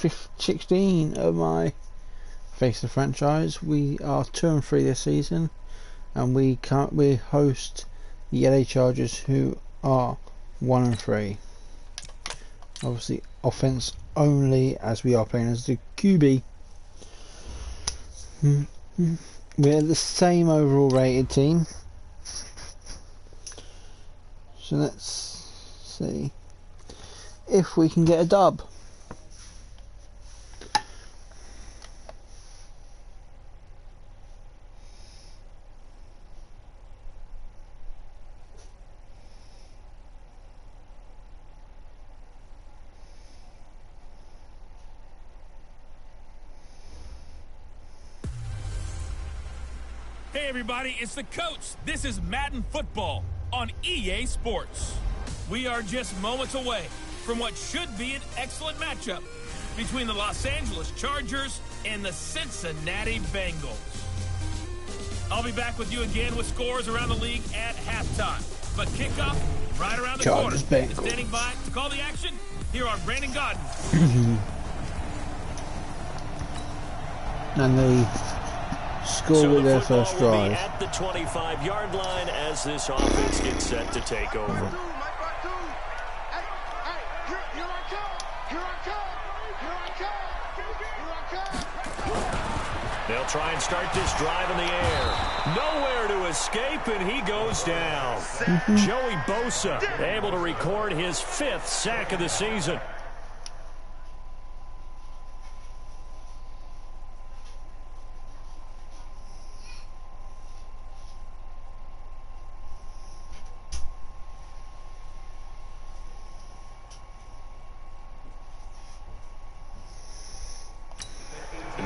16 of my Face the Franchise. We are 2-3 this season, and we host the LA Chargers, who are 1-3. Obviously offense only, as we are playing as the QB. We're the same overall rated team, so let's see if we can get a dub. Hey everybody, it's the coach. This is Madden Football on EA Sports. We are just moments away from what should be an excellent matchup between the Los Angeles Chargers and the Cincinnati Bengals. I'll be back with you again with scores around the league at halftime. But kickoff right around the corner. Standing by to call the action, here are Brandon Godden. And they score with their first drive. At the 25-yard line as this offense gets set to take over. They'll try and start this drive in the air. Nowhere to escape, and he goes down. Joey Bosa able to record his 5th sack of the season.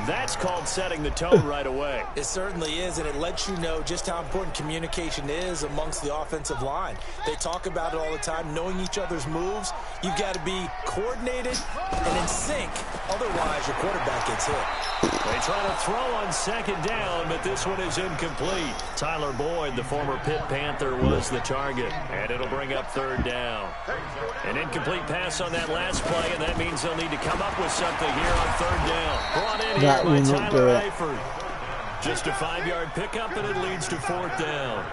That's called setting the tone right away. It certainly is, and it lets you know just how important communication is amongst the offensive line. They talk about it all the time, knowing each other's moves. You've got to be coordinated and in sync. Otherwise, your quarterback gets hit. They try to throw on second down, but this one is incomplete. Tyler Boyd, the former Pitt Panther, was the target, and it'll bring up 3rd down. An incomplete pass on that last play, and that means they'll need to come up with something here on 3rd down. Brought in here by Tyler Eifert. Just a 5-yard pickup, and it leads to 4th down.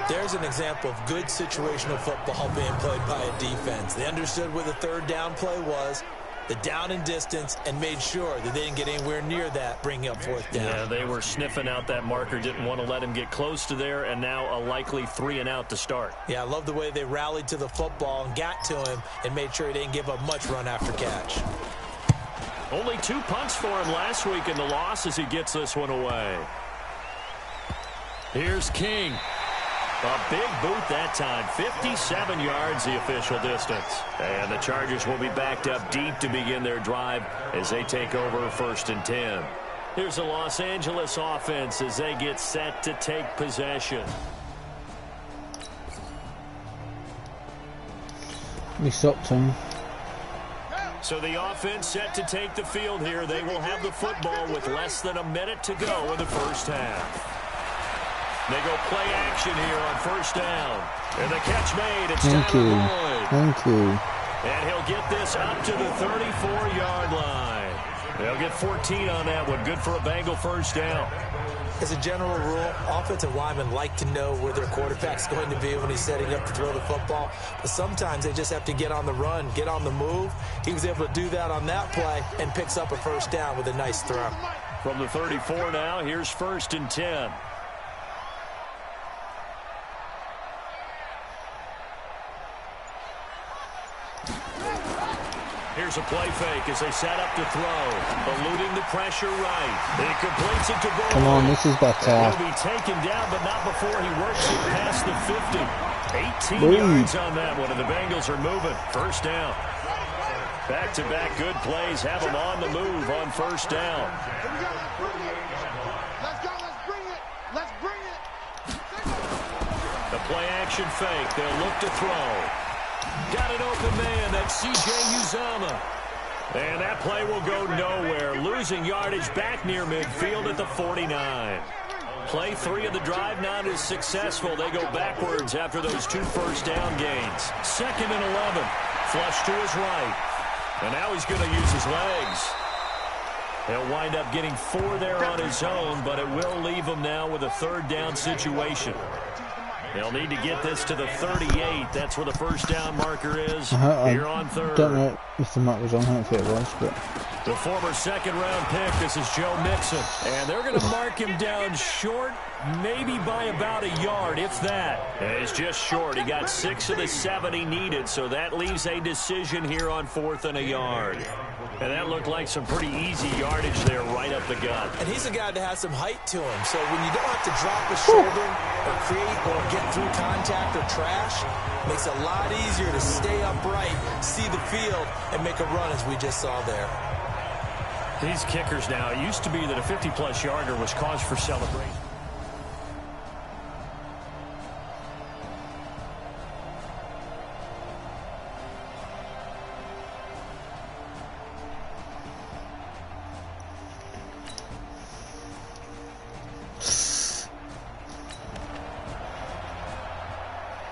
There's an example of good situational football being played by a defense. They understood where the 3rd down play was, the down and distance, and made sure that they didn't get anywhere near that, bringing up 4th down. Yeah, they were sniffing out that marker, didn't want to let him get close to there, and now a likely 3-and-out to start. Yeah, I love the way they rallied to the football and got to him and made sure he didn't give up much run after catch. Only 2 punts for him last week in the loss as he gets this one away. Here's King. A big boot that time. 57 yards the official distance. And the Chargers will be backed up deep to begin their drive as they take over 1st and 10. Here's the Los Angeles offense as they get set to take possession. We stopped him. So the offense set to take the field here. They will have the football with less than a minute to go in the first half. They go play action here on 1st down. And the catch made. It's Tyler Boyd. Thank you. And he'll get this up to the 34-yard line. They'll get 14 on that one. Good for a Bengal 1st down. As a general rule, offensive linemen like to know where their quarterback's going to be when he's setting up to throw the football. But sometimes they just have to get on the run, get on the move. He was able to do that on that play and picks up a 1st down with a nice throw. From the 34 now, here's 1st and 10. Here's a play fake as they set up to throw. Eluding the pressure right. He completes it to Boyd. Come on, this is better. He'll be taken down, but not before he works it past the 50. 18 yards on that one, and the Bengals are moving. 1st down. Back-to-back good plays have them on the move on 1st down. Let's go, let's bring it. Let's bring it. The play action fake. They'll look to throw. Got an open man. That's C.J. Uzomah. And that play will go nowhere. Losing yardage back near midfield at the 49. Play 3 of the drive not as successful. They go backwards after those 2 first down gains. 2nd and 11. Flush to his right. And now he's going to use his legs. He'll wind up getting 4 there on his own, but it will leave him now with a third down situation. They'll need to get this to the 38. That's where the first down marker is here on third. Don't know if the mark was on. I don't think it was, but the former second-round pick, this is Joe Mixon. And they're going to mark him down short, maybe by about a yard, if that. And it's just short. He got 6 of the 7 he needed, so that leaves a decision here on 4th and a yard. And that looked like some pretty easy yardage there right up the gut. And he's a guy that has some height to him. So when you don't have to drop a shoulder or create or get through contact or trash, it makes it a lot easier to stay upright, see the field, and make a run as we just saw there. These kickers now, it used to be that a 50-plus yarder was cause for celebration.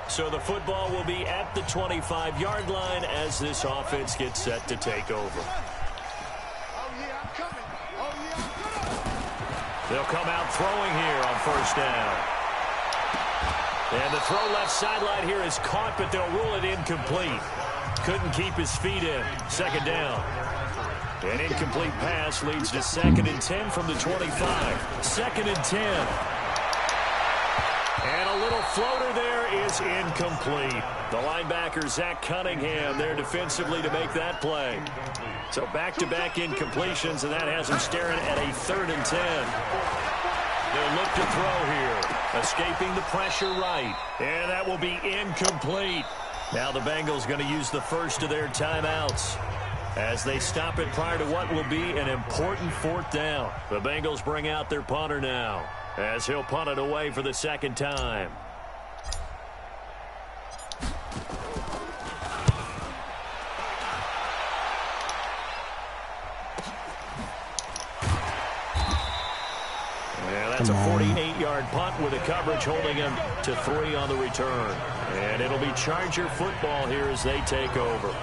So the football will be at the 25-yard line as this offense gets set to take over. They'll come out throwing here on first down. And the throw left sideline here is caught, but they'll rule it incomplete. Couldn't keep his feet in. Second down. An incomplete pass leads to 2nd and 10 from the 25. 2nd and 10. And a little floater there is incomplete. The linebacker, Zach Cunningham, there defensively to make that play. So back-to-back incompletions, and that has him staring at a 3rd and 10. They'll look to throw here. Escaping the pressure right. And that will be incomplete. Now the Bengals going to use the first of their timeouts as they stop it prior to what will be an important 4th down. The Bengals bring out their punter now as he'll punt it away for the 2nd time. That's a 48-yard punt with a coverage holding him to 3 on the return. And it'll be Charger football here as they take over.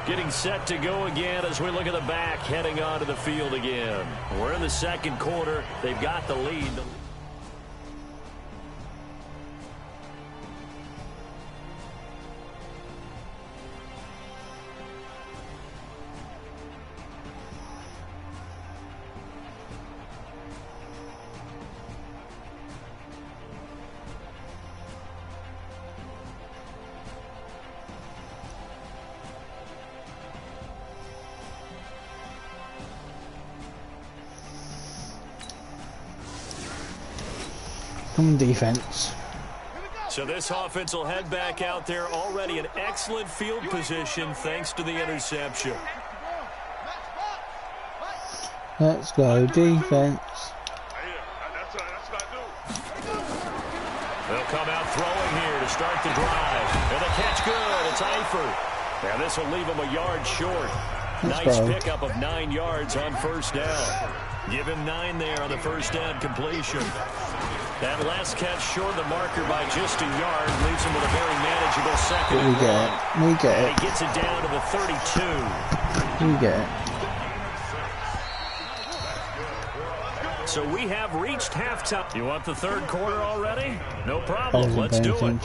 Getting set to go again as we look at the back heading onto the field again. We're in the 2nd quarter. They've got the lead. Come defense. So this offense will head back out there, already in excellent field position thanks to the interception. Let's go defense. They'll come out throwing here to start the drive. And the catch good. It's Eifert. And this will leave him a yard short. Nice pickup of 9 yards on first down. Give him 9 there on the first down completion. That last catch short the marker by just a yard leaves him with a very manageable 2nd and 1. We get it. And he gets it down to the 32. We get it. So we have reached halftime. You want the 3rd quarter already? No problem. Let's do it.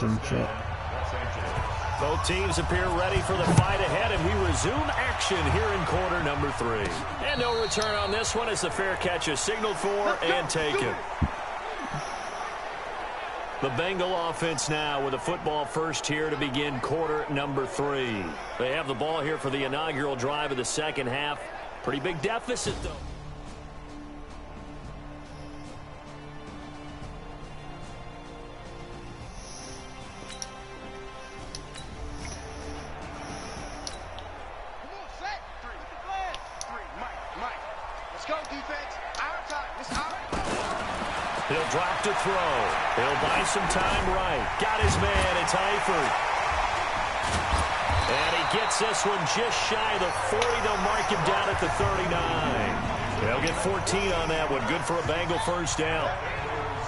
Both teams appear ready for the fight ahead, and we resume action here in quarter number 3. And no return on this one as the fair catch is signaled for and taken. The Bengal offense now with a football first here to begin quarter number 3. They have the ball here for the inaugural drive of the 2nd half. Pretty big deficit, though. He'll drop to throw. He'll buy some time right. Got his man. It's Eifert. And he gets this one just shy of the 40. They'll mark him down at the 39. They'll get 14 on that one. Good for a Bengal first down.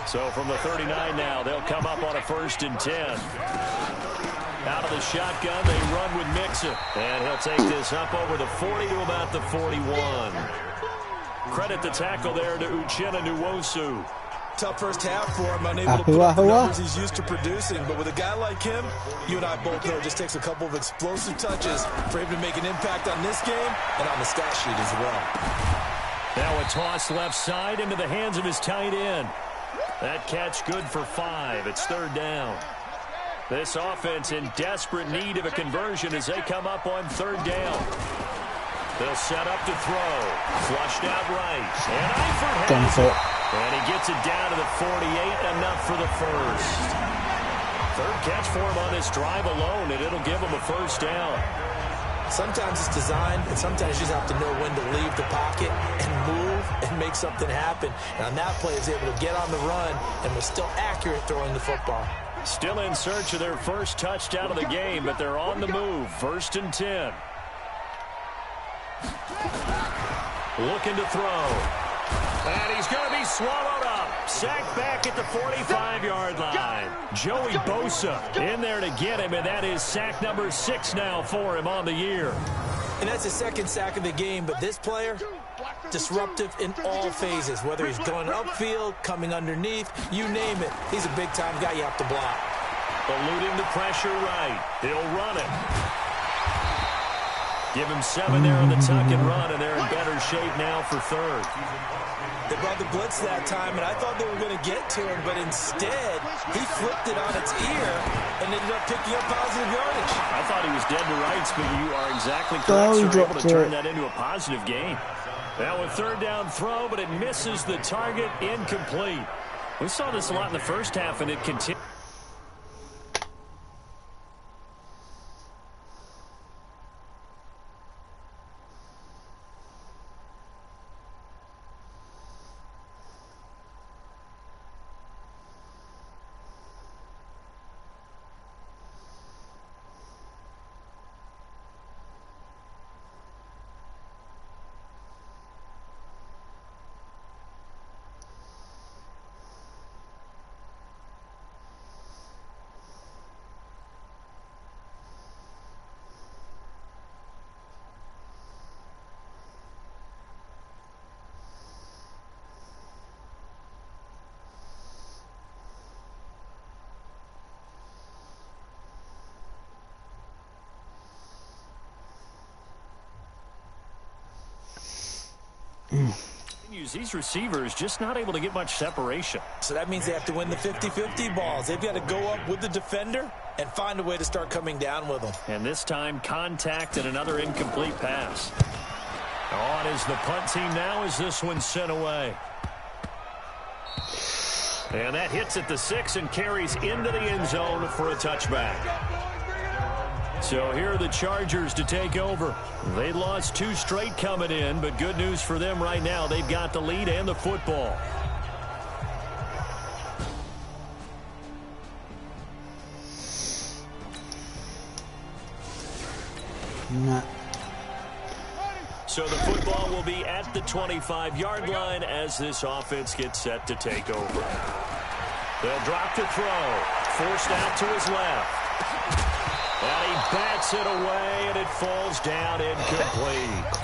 So from the 39 now, they'll come up on a 1st and 10. Out of the shotgun, they run with Mixon. And he'll take this up over the 40 to about the 41. Credit the tackle there to Uchenna Nwosu. Tough first half for him, unable to put up the numbers he's used to producing. But with a guy like him, you and I both know it just takes a couple of explosive touches for him to make an impact on this game and on the stat sheet as well. Now a toss left side into the hands of his tight end. That catch good for 5. It's third down. This offense in desperate need of a conversion as they come up on third down. They'll set up to throw. Flushed out right. And Eifert has it. And he gets it down to the 48. Enough for the first. Third catch for him on this drive alone, and it'll give him a first down. Sometimes it's designed, and sometimes you just have to know when to leave the pocket and move and make something happen. And on that play, he was able to get on the run and was still accurate throwing the football. Still in search of their first touchdown of the game, but they're on the move. 1st and 10. Looking to throw. And he's going to be swallowed up. Sacked back at the 45-yard line. Joey Bosa in there to get him, and that is sack number 6 now for him on the year. And that's his second sack of the game, but this player, disruptive in all phases, whether he's going upfield, coming underneath, you name it. He's a big-time guy you have to block. Eluding the pressure right. He'll run it. Give him 7 there on the tuck and run, and they're in better shape now for third. They brought the blitz that time, and I thought they were going to get to him, but instead, he flipped it on its ear and ended up picking up positive yardage. I thought he was dead to rights, but you are exactly correct. So able to turn that into a positive gain. Now a third down throw, but it misses the target, incomplete. We saw this a lot in the first half, and it continued. These receivers just not able to get much separation. So that means they have to win the 50-50 balls. They've got to go up with the defender and find a way to start coming down with them. And this time, contact and another incomplete pass. On is the punt team now as this one's sent away. And that hits at the 6 and carries into the end zone for a touchback. So here are the Chargers to take over. They lost 2 straight coming in, but good news for them right now. They've got the lead and the football. Nah. So the football will be at the 25-yard line as this offense gets set to take over. They'll drop to throw. Forced out to his left. And he bats it away, and it falls down incomplete.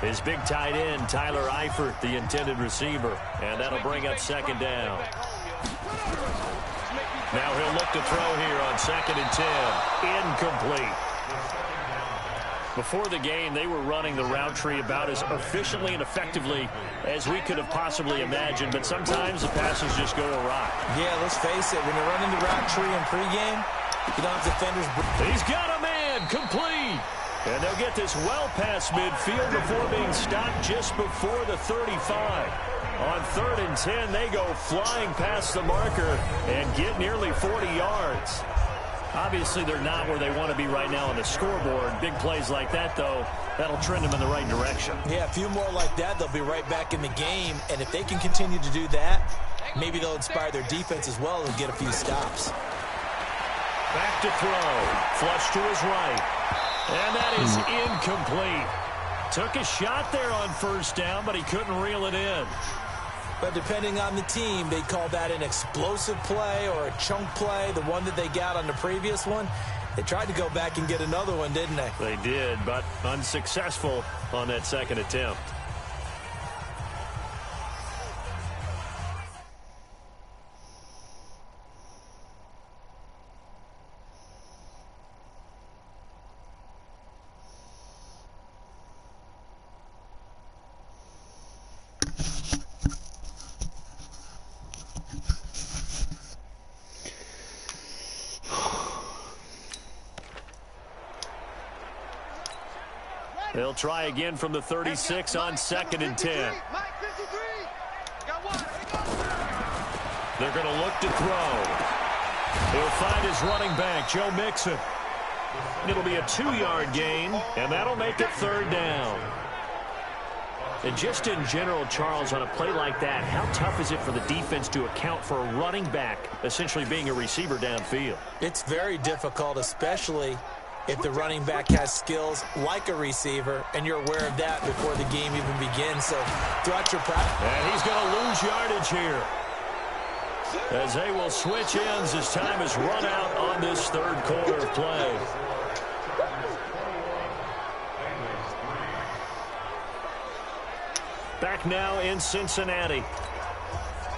His big tight end, Tyler Eifert, the intended receiver. And that'll bring up second down. Now he'll look to throw here on 2nd and 10. Incomplete. Before the game, they were running the route tree about as efficiently and effectively as we could have possibly imagined, but sometimes the passes just go awry. Yeah, let's face it, when you're running the route tree in pregame, you don't have defenders. He's got a man, complete. And they'll get this well past midfield before being stopped just before the 35. On 3rd and 10, they go flying past the marker and get nearly 40 yards. Obviously, they're not where they want to be right now on the scoreboard. Big plays like that, though, that'll trend them in the right direction. Yeah, a few more like that, they'll be right back in the game. And if they can continue to do that, maybe they'll inspire their defense as well and get a few stops. Back to throw. Flush to his right. And that is incomplete. Took a shot there on 1st down, but he couldn't reel it in. But depending on the team, they call that an explosive play or a chunk play, the one that they got on the previous one. They tried to go back and get another one, didn't they? They did, but unsuccessful on that second attempt. They'll try again from the 36 on 2nd and 10. They're going to look to throw. He'll find his running back, Joe Mixon. It'll be a 2-yard gain, and that'll make it 3rd down. And just in general, Charles, on a play like that, how tough is it for the defense to account for a running back essentially being a receiver downfield? It's very difficult, especially if the running back has skills like a receiver, and you're aware of that before the game even begins. So throughout your practice. And he's going to lose yardage here, as they will switch ends as time is run out on this 3rd quarter of play. Back now in Cincinnati.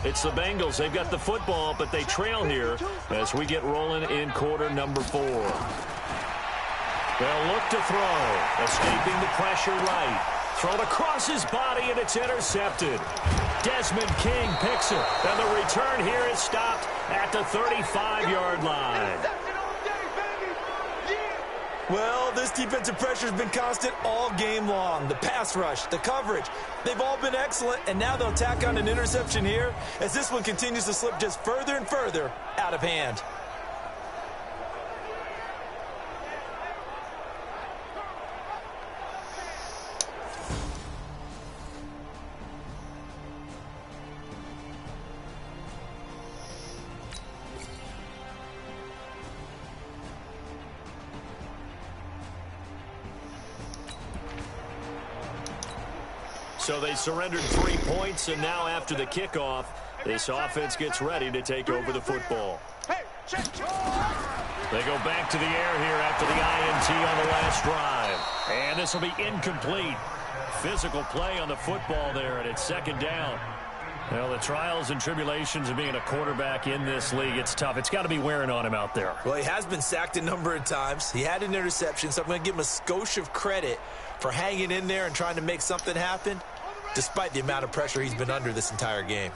It's the Bengals. They've got the football, but they trail here as we get rolling in quarter number 4. They'll look to throw. Escaping the pressure right. Thrown across his body, and it's intercepted. Desmond King picks it. And the return here is stopped at the 35-yard line. Well, this defensive pressure has been constant all game long. The pass rush, the coverage, they've all been excellent, and now they'll tack on an interception here as this one continues to slip just further and further out of hand. So they surrendered 3 points, and now after the kickoff, this offense gets ready to take over the football. They go back to the air here after the INT on the last drive. And this will be incomplete. Physical play on the football there, and it's 2nd down. Well, the trials and tribulations of being a quarterback in this league, it's tough. It's got to be wearing on him out there. Well, he has been sacked a number of times. He had an interception, so I'm going to give him a skosh of credit for hanging in there and trying to make something happen, despite the amount of pressure he's been under this entire game.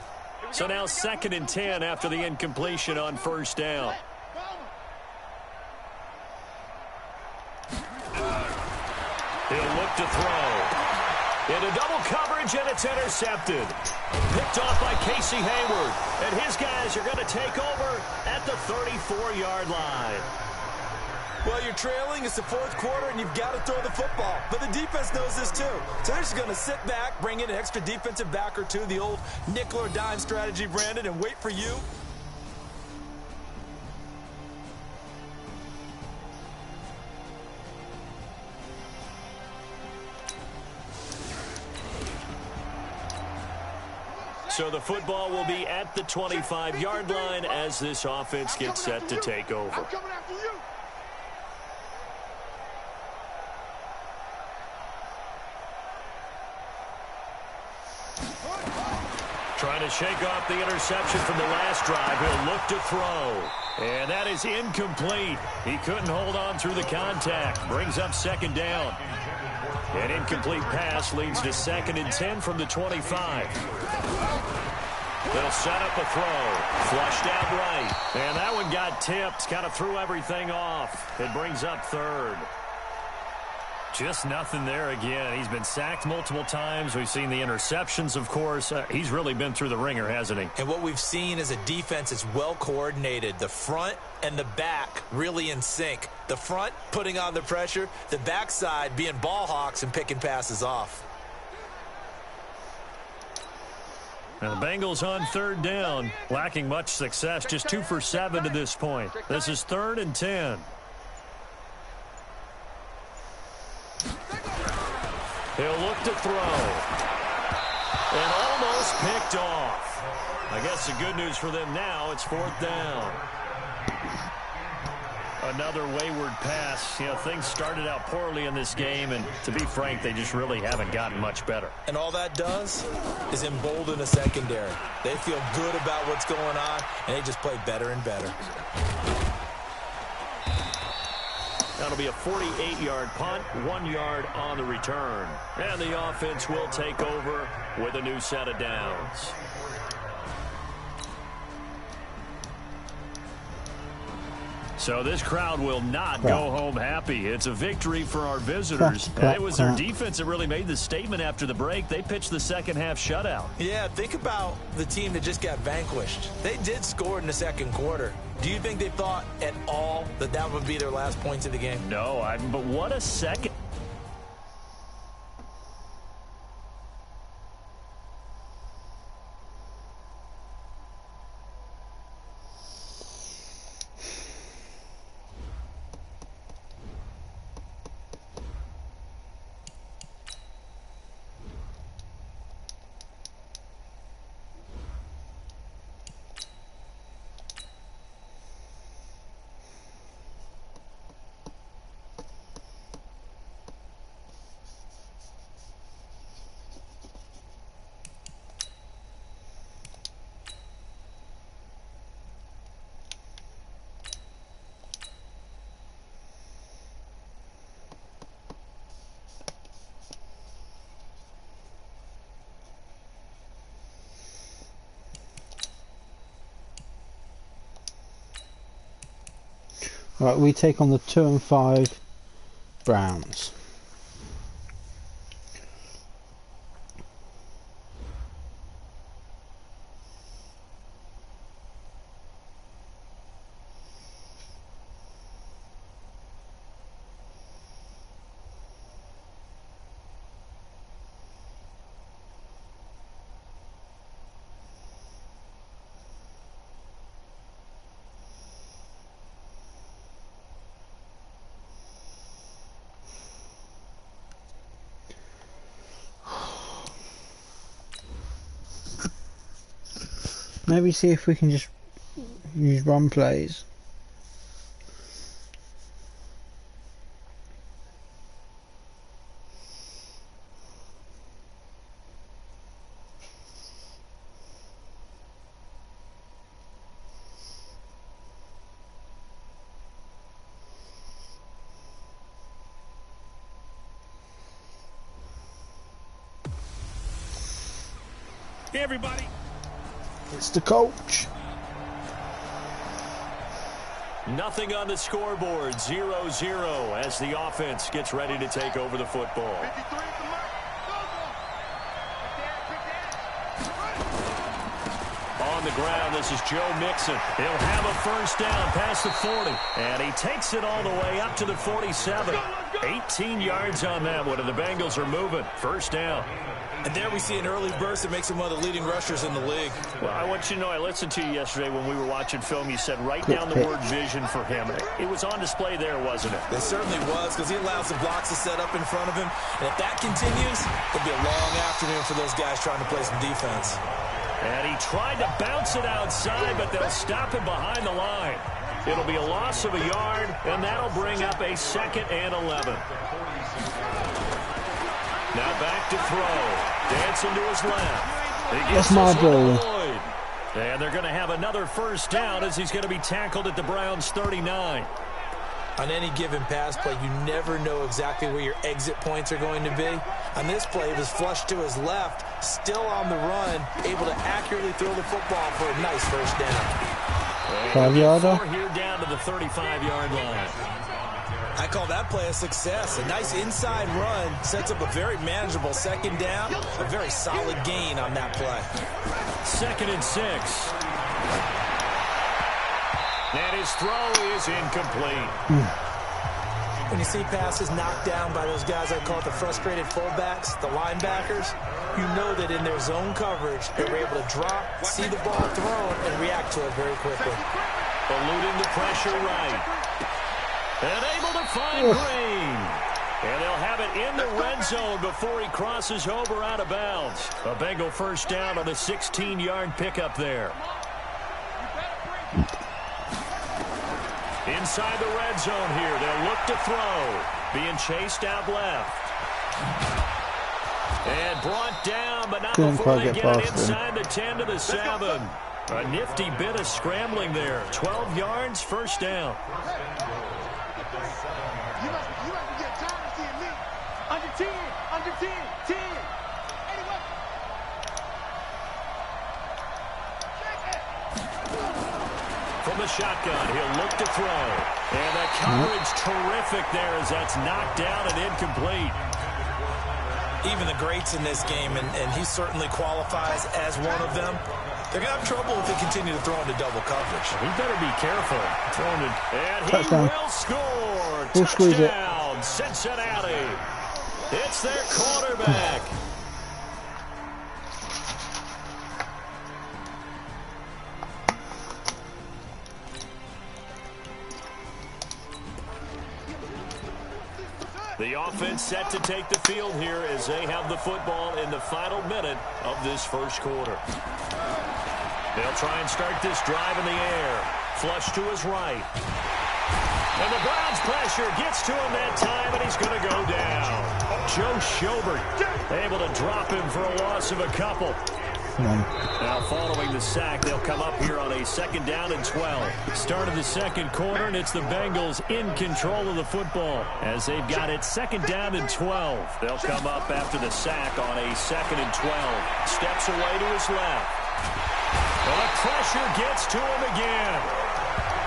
So now 2nd and 10 after the incompletion on 1st down. He'll look to throw. Into double coverage, and it's intercepted. Picked off by Casey Hayward. And his guys are going to take over at the 34-yard line. Well, you're trailing. It's the 4th quarter, and you've got to throw the football. But the defense knows this, too. So they're just going to sit back, bring in an extra defensive back or two, the old nickel or dime strategy, Brandon, and wait for you. So the football will be at the 25-yard line as this offense gets set to take over. Trying to shake off the interception from the last drive. He'll look to throw. And that is incomplete. He couldn't hold on through the contact. Brings up 2nd down. An incomplete pass leads to 2nd and 10 from the 25. They'll set up a throw. Flushed out right. And that one got tipped. Kind of threw everything off. It brings up 3rd. Just nothing there again. He's been sacked multiple times. We've seen the interceptions, of course. He's really been through the ringer, hasn't he? And what we've seen is a defense that's well coordinated. The front and the back really in sync. The front putting on the pressure. The backside being ball hawks and picking passes off. Now the Bengals on 3rd down. Lacking much success. Just 2 for 7 to this point. This is 3rd and 10. He'll look to throw. And almost picked off. I guess the good news for them now, it's 4th down. Another wayward pass. You know, things started out poorly in this game, and to be frank, they just really haven't gotten much better. And all that does is embolden the secondary. They feel good about what's going on, and they just play better and better. That'll be a 48-yard punt, 1 yard on the return. And the offense will take over with a new set of downs. So this crowd will not go home happy. It's a victory for our visitors. And it was their defense that really made the statement after the break. They pitched the second half shutout. Yeah, think about the team that just got vanquished. They did score in the second quarter. Do you think they thought at all that that would be their last points of the game? No, but what a second. Right, we take on the 2-5 Browns. Maybe see if we can just use run plays. Hey, everybody. It's the coach. Nothing on the scoreboard, 0-0 as the offense gets ready to take over the football. On the ground, this is Joe Mixon. He'll have a first down past the 40, and he takes it all the way up to the 47. 18 yards on that one, and the Bengals are moving. First down. And there we see an early burst that makes him one of the leading rushers in the league. Well, I want you to know, I listened to you yesterday when we were watching film. You said write down the word vision for him. It was on display there, wasn't it? It certainly was, because he allows the blocks to set up in front of him. And if that continues, it'll be a long afternoon for those guys trying to play some defense. And he tried to bounce it outside, but they'll stop him behind the line. It'll be a loss of a yard, and that'll bring up a 2nd and 11. Now back to throw. Dancing to his left. That's my ball. And they're going to have another first down as he's going to be tackled at the Browns' 39. On any given pass play, you never know exactly where your exit points are going to be. On this play, it was flushed to his left, still on the run, able to accurately throw the football for a nice first down. 5-yarder. Here down to the 35-yard line. I call that play a success. A nice inside run sets up a very manageable second down. A very solid gain on that play. 2nd and 6. And his throw is incomplete. When you see passes knocked down by those guys, I call it the frustrated fullbacks, the linebackers, you know that in their zone coverage, they were able to drop, see the ball thrown, and react to it very quickly. Eluding the pressure right. And able to find Green. And they'll have it in the red zone before he crosses over out of bounds. A Bengal first down on a 16-yard pickup there. Inside the red zone here. They'll look to throw. Being chased out left. And brought down, but not Couldn't before quite they get get it past him. inside the 10 to the 7. A nifty bit of scrambling there. 12 yards, first down. You must be getting tired of seeing me. Under 10, under 10, 10. Anyway. From the shotgun, he'll look to throw. And the coverage terrific there as that's knocked down and incomplete. Even the greats in this game, and he certainly qualifies as one of them, they're going to have trouble if they continue to throw into double coverage. He better be careful. Throwing it. And he Touchdown. will score. We'll squeeze it. Touchdown, Cincinnati. It's their quarterback. The offense set to take the field here as they have the football in the final minute of this first quarter. They'll try and start this drive in the air. Flush to his right. And the Browns pressure gets to him that time, and he's going to go down. Joe Schobert able to drop him for a loss of a couple. Now following the sack, they'll come up here on a 2nd down and 12. Start of the second quarter, and it's the Bengals in control of the football as they've got it 2nd down and 12. They'll come up after the sack on a 2nd and 12. Steps away to his left. Well, the pressure gets to him again.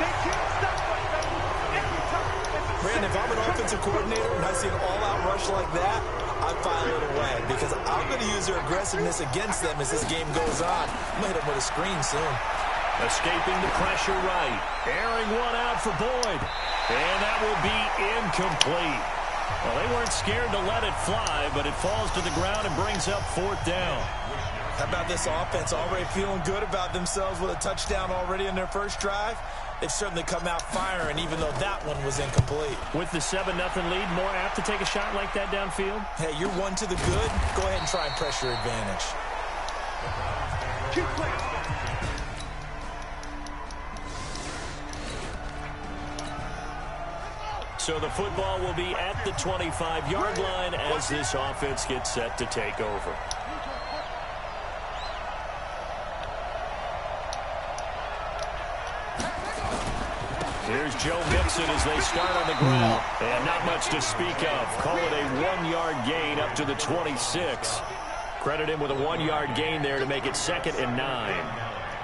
They can't stop us, baby. Every time. Brandon, if I'm an offensive coordinator and I see an all-out rush like that, I file it away because I'm going to use their aggressiveness against them as this game goes on. I'm going to hit them with a screen soon. Escaping the pressure right. Airing one out for Boyd. And that will be incomplete. Well, they weren't scared to let it fly, but it falls to the ground and brings up 4th down. How about this offense already feeling good about themselves with a touchdown already in their first drive? They've certainly come out firing, even though that one was incomplete. With the 7-0 lead, more apt to take a shot like that downfield? Hey, you're one to the good. Go ahead and try and pressure advantage. Keep playing. So the football will be at the 25-yard line as this offense gets set to take over. Here's Joe Mixon as they start on the ground. And not much to speak of. Call it a 1-yard gain up to the 26. Credit him with a 1-yard gain there to make it 2nd and 9.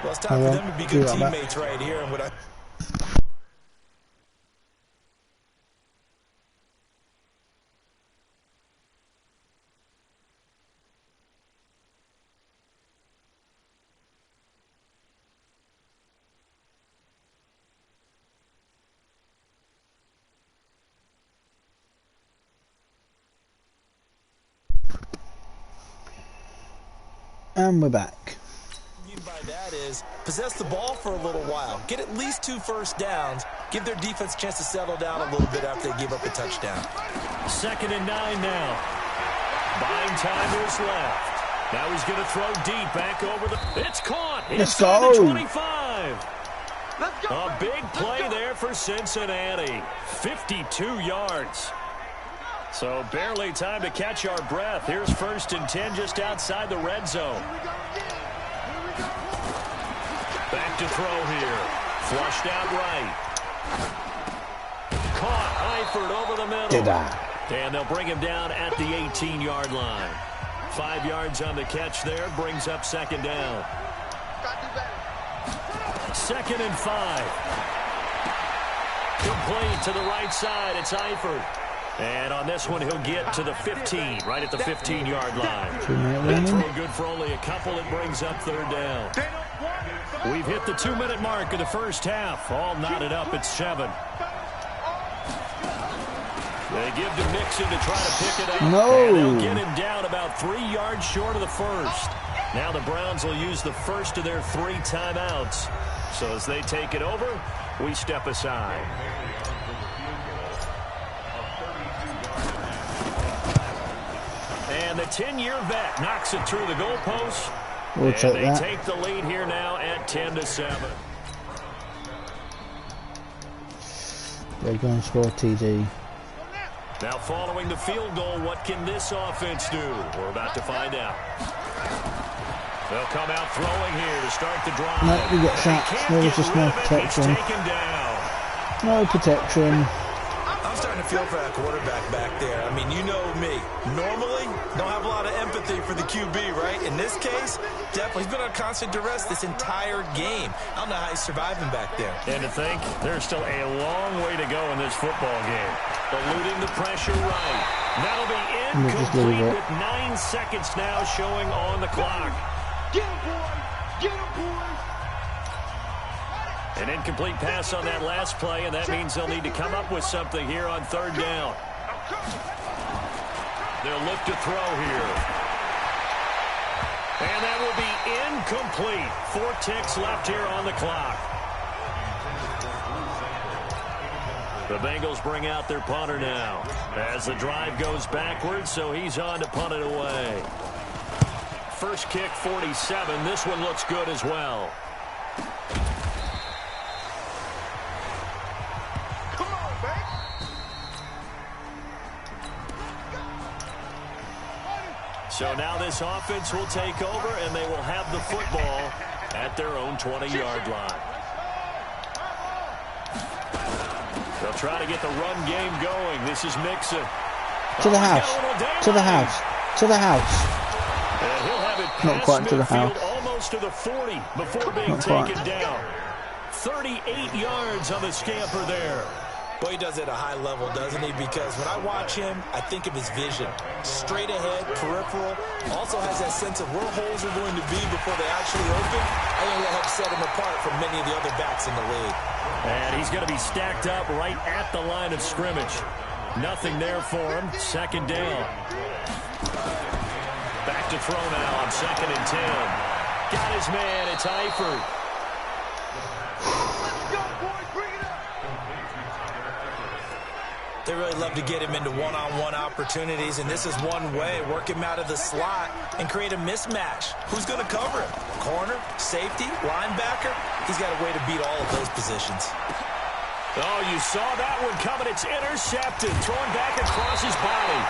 Well, it's time for them to be good teammates right here. And what I And we're back. mean by that is possess the ball for a little while. Get at least 2 first downs. Give their defense a chance to settle down a little bit after they give up a touchdown. 2nd and 9 now. Buying time is left. Now he's going to throw deep back over the... It's caught. Let's Inside go. the 25. Let's go. A big play there for Cincinnati. 52 yards. So barely time to catch our breath. Here's 1st and 10 just outside the red zone. Back to throw here. Flushed out right. Caught Eifert over the middle. Did I? And they'll bring him down at the 18-yard line. 5 yards on the catch there. Brings up 2nd down. 2nd and 5. Complete to the right side. It's Eifert. And on this one, he'll get to the 15, right at the 15-yard line. 2-minute That warning. throw good for only a couple. It brings up 3rd down. We've hit the 2-minute mark of the first half. All knotted up at 7. They give to Mixon to try to pick it up. No. And they'll get him down about 3 yards short of the first. Now the Browns will use the first of their 3 timeouts. So as they take it over, we step aside. And the 10-year vet knocks it through the goalpost. We'll And take they that. take the lead here now at 10-7. They're going to score a TD. Now following the field goal, what can this offense do? We're about to find out. They'll come out throwing here to start the drive. No, we get sacked. There was just no protection. No protection. I'm starting to feel for that quarterback back there. I mean, you know me. Normally, don't have a lot of empathy for the QB, right? In this case, definitely. He's been on constant duress this entire game. I don't know how he's surviving back there. And to think, there's still a long way to go in this football game. Eluding the pressure right. That'll be incomplete with 9 seconds now showing on the clock. Get him, boys! Get him, boys! An incomplete pass on that last play, and that means they'll need to come up with something here on third down. They'll look to throw here. And that will be incomplete. 4 ticks left here on the clock. The Bengals bring out their punter now as the drive goes backwards, so he's on to punt it away. First kick, 47. This one looks good as well. Come on, man! So now this offense will take over, and they will have the football at their own 20-yard line. They'll try to get the run game going. This is Mixon. To the house. To the house. To the house. And he'll have it Not quite to the midfield, house. almost to the 40 before being taken down. 38 yards on the scamper there. Well, he does it at a high level, doesn't he? Because when I watch him, I think of his vision. Straight ahead, peripheral. Also has that sense of where holes are going to be before they actually open. I think that helps set him apart from many of the other backs in the league. And he's going to be stacked up right at the line of scrimmage. Nothing there for him. Second down. Back to throw now on 2nd and 10. Got his man. It's Eifert. They really love to get him into one-on-one opportunities, and this is one way. Work him out of the slot and create a mismatch. Who's going to cover him? Corner, safety, linebacker? He's got a way to beat all of those positions. Oh, you saw that one coming. It's intercepted. Thrown back across his body.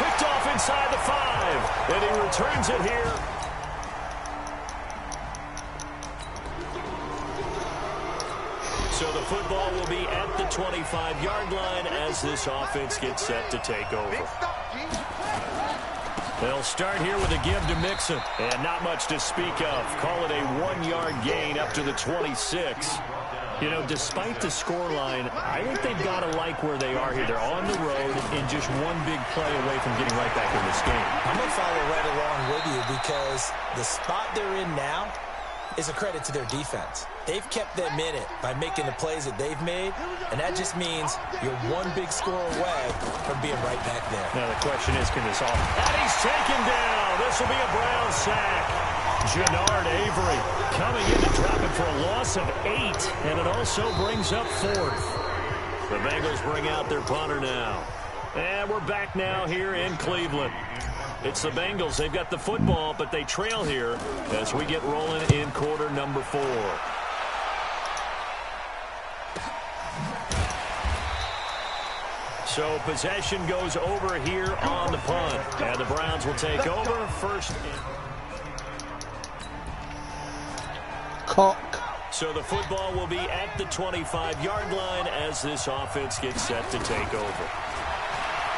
Picked off inside the 5. And he returns it here. So the football will be at the 25-yard line as this offense gets set to take over. They'll start here with a give to Mixon. And not much to speak of. Call it a 1-yard gain up to the 26. You know, despite the scoreline, I think they've got to like where they are here. They're on the road and just one big play away from getting right back in this game. I'm going to follow right along with you because the spot they're in now is a credit to their defense. They've kept them in it by making the plays that they've made, and that just means you're one big score away from being right back there. Now the question is, can this all... And he's taken down. This will be a Brown sack. Jannard Avery coming in to drop it for a loss of 8, and it also brings up 4th. The Bengals bring out their punter now. And we're back now here in Cleveland. It's the Bengals. They've got the football, but they trail here as we get rolling in quarter number 4. So possession goes over here on the punt. And the Browns will take over first. Cock. So the football will be at the 25-yard line as this offense gets set to take over.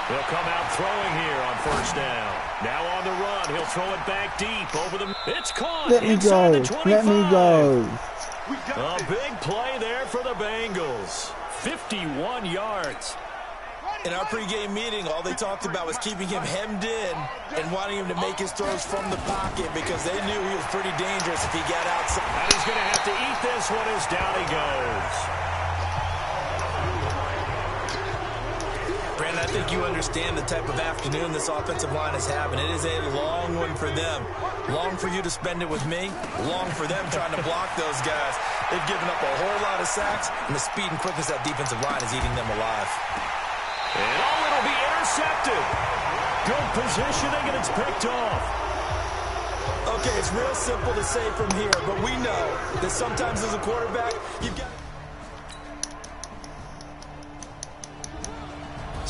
They'll come out throwing here on first down. Now on the run. He'll throw it back deep over the... It's caught. Let me go. Let me go. A big play there for the Bengals. 51 yards. In our pregame meeting, all they talked about was keeping him hemmed in and wanting him to make his throws from the pocket because they knew he was pretty dangerous if he got outside. And he's going to have to eat this one as down he goes. Brandon, I think you understand the type of afternoon this offensive line is having. It is a long one for them. Long for you to spend it with me. Long for them trying to block those guys. They've given up a whole lot of sacks, and the speed and quickness of that defensive line is eating them alive. And it'll be intercepted. Good positioning, and it's picked off. Okay, it's real simple to say from here, but we know that sometimes as a quarterback, you've got...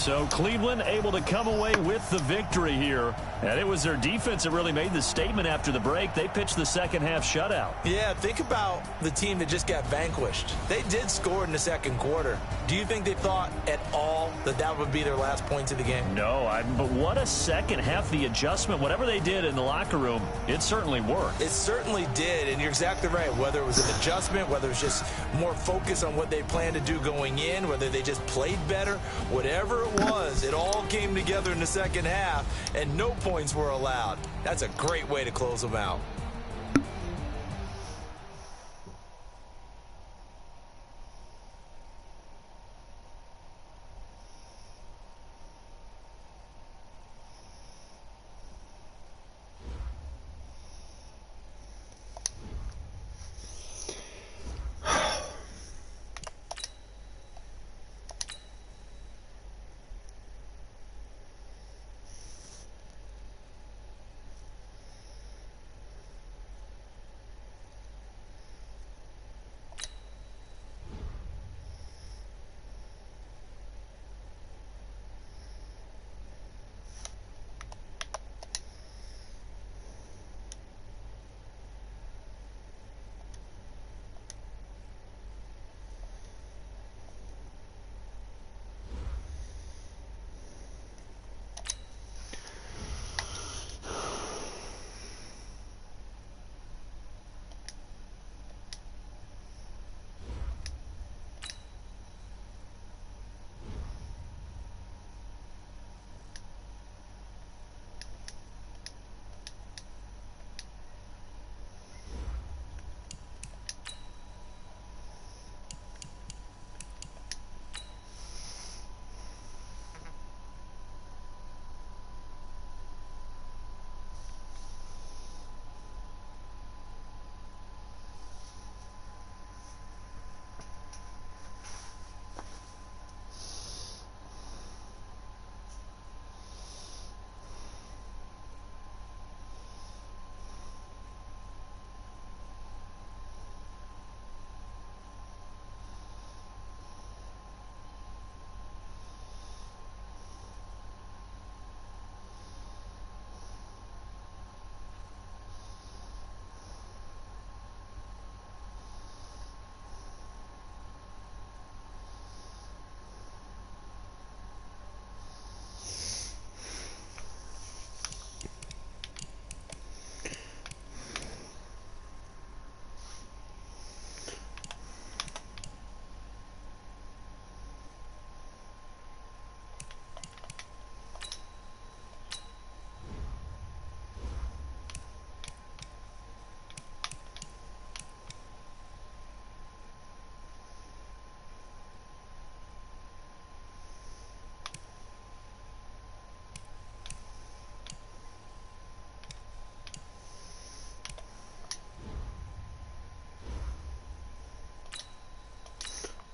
So Cleveland able to come away with the victory here. And it was their defense that really made the statement after the break. They pitched the second half shutout. Yeah, think about the team that just got vanquished. They did score in the second quarter. Do you think they thought at all that that would be their last points of the game? No, but what a second half. The adjustment, whatever they did in the locker room, it certainly worked. It certainly did, and you're exactly right. Whether it was an adjustment, whether it was just more focus on what they planned to do going in, whether they just played better, whatever it was, it all came together in the second half, and no points were allowed. That's a great way to close them out.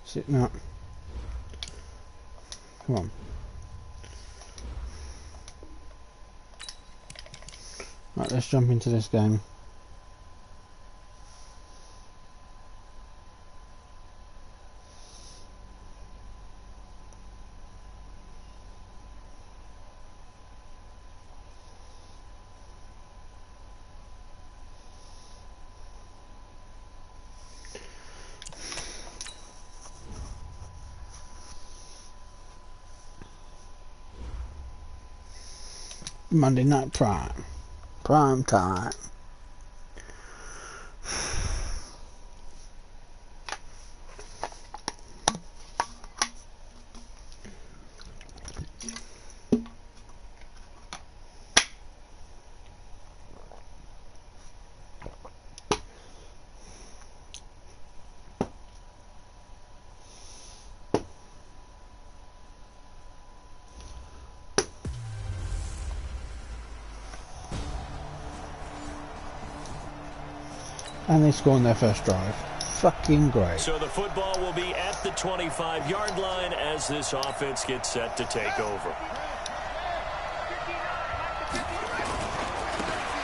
Sitting up. Come on. Right, let's jump into this game. Monday Night Prime time. And they score on their first drive. Fucking great. So the football will be at the 25-yard line as this offense gets set to take over.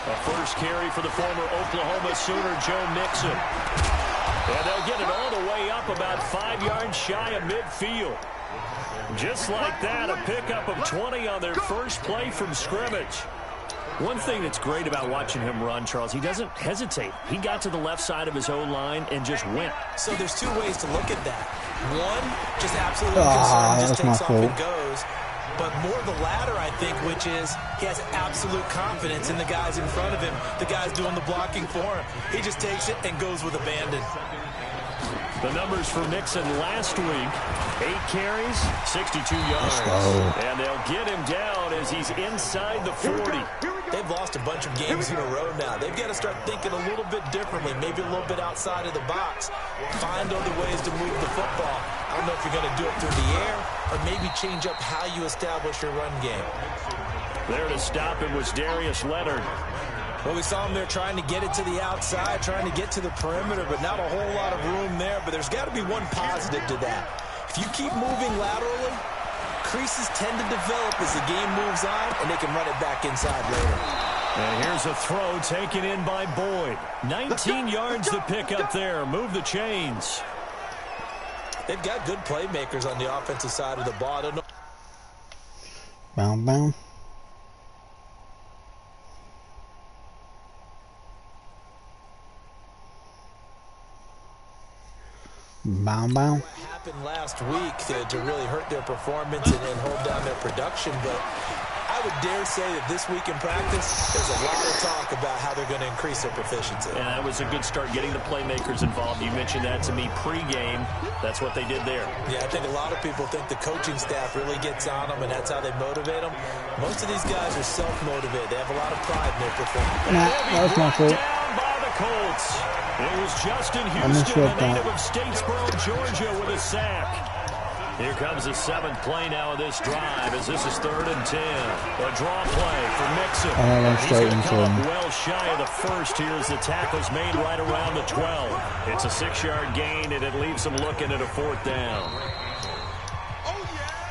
A first carry for the former Oklahoma Sooner, Joe Mixon. And they'll get it all the way up about 5 yards shy of midfield. Just like that, a pickup of 20 on their first play from scrimmage. One thing that's great about watching him run, Charles, he doesn't hesitate. He got to the left side of his O-line and just went. So there's two ways to look at that. One, just absolutely concerned, just takes off and goes. But more the latter, I think, which is he has absolute confidence in the guys in front of him, the guys doing the blocking for him. He just takes it and goes with abandon. The numbers for Mixon last week, 8 carries, 62 yards. And they'll get him down as he's inside the 40. They've lost a bunch of games in a row now. They've got to start thinking a little bit differently, maybe a little bit outside of the box. Find other ways to move the football. I don't know if you're going to do it through the air or maybe change up how you establish your run game. There to stop him was Darius Leonard. Well, we saw him there trying to get it to the outside, trying to get to the perimeter, but not a whole lot of room there. But there's got to be one positive to that. If you keep moving laterally, creases tend to develop as the game moves on, and they can run it back inside later. And here's a throw taken in by Boyd. 19 yards to pick up there. Move the chains. They've got good playmakers on the offensive side of the ball. I don't know. Bound, bound. Bound. What happened last week to really hurt their performance and hold down their production, but I would dare say that this week in practice, there's a lot of talk about how they're going to increase their proficiency. And that was a good start getting the playmakers involved. You mentioned that to me pregame. That's what they did there. Yeah, I think a lot of people think the coaching staff really gets on them, and that's how they motivate them. Most of these guys are self-motivated. They have a lot of pride in their performance. Nah, that was my fault. Down by the Colts. It was Justin Houston, the native of Statesboro, Georgia, with a sack. Here comes the 7th play now of this drive as this is 3rd and 10. A draw play for Mixon. He's going to come up well shy of the first here as the tackle's made right around the 12. It's a 6-yard gain, and it leaves them looking at a 4th down.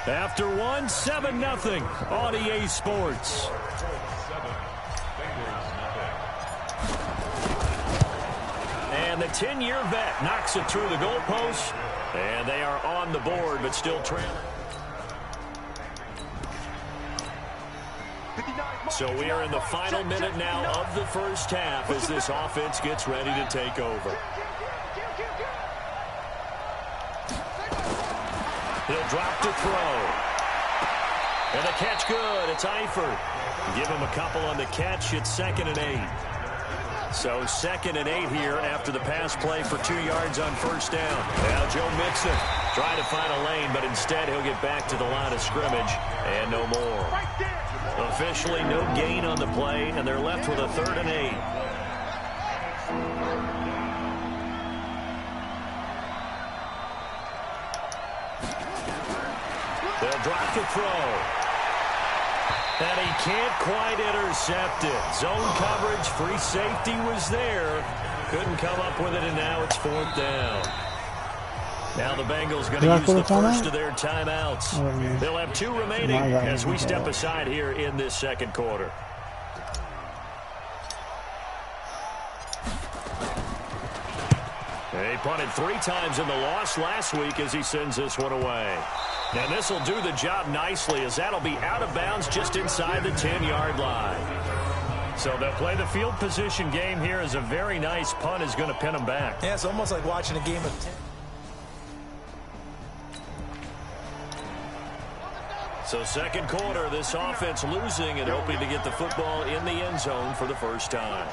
After one, 7-0 on EA Sports. And the 10-year vet knocks it through the goalpost. And they are on the board, but still trailing. So we are in the final minute now of the first half as this offense gets ready to take over. He'll drop to throw. And the catch good. It's Eifert. Give him a couple on the catch. It's 2nd and 8. So 2nd and 8 here after the pass play for 2 yards on first down. Now Joe Mixon trying to find a lane, but instead he'll get back to the line of scrimmage and no more. Officially no gain on the play, and they're left with a 3rd and 8. They'll drop to throw. And he can't quite intercept it. Zone coverage, free safety was there. Couldn't come up with it, and now it's 4th down. Now the Bengals going to use the first of their timeouts. They'll have 2 remaining as we step aside here in this 2nd quarter. He punted 3 times in the loss last week as he sends this one away. And this will do the job nicely as that'll be out of bounds just inside the 10-yard line. So they'll play the field position game here as a very nice punt is going to pin them back. Yeah, it's almost like watching a game of 10. So 2nd quarter, this offense losing and hoping to get the football in the end zone for the first time.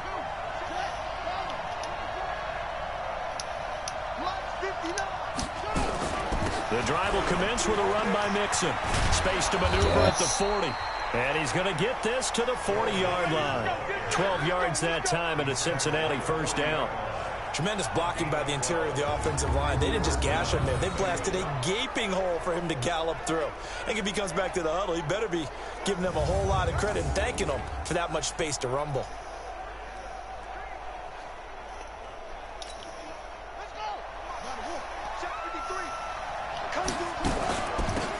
The drive will commence with a run by Mixon. Space to maneuver at the 40. And he's going to get this to the 40-yard line. 12 yards that time and a Cincinnati first down. Tremendous blocking by the interior of the offensive line. They didn't just gash him there. They blasted a gaping hole for him to gallop through. I think if he comes back to the huddle, he better be giving them a whole lot of credit and thanking them for that much space to rumble.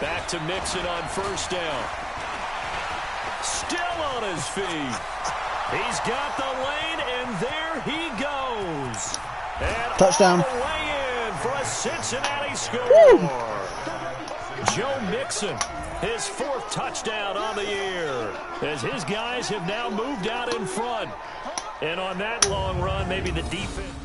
Back to Mixon on first down. Still on his feet. He's got the lane, and there he goes. And touchdown. All the way in for a Cincinnati score. Woo! Joe Mixon, his 4th touchdown on the year, as his guys have now moved out in front. And on that long run, maybe the defense.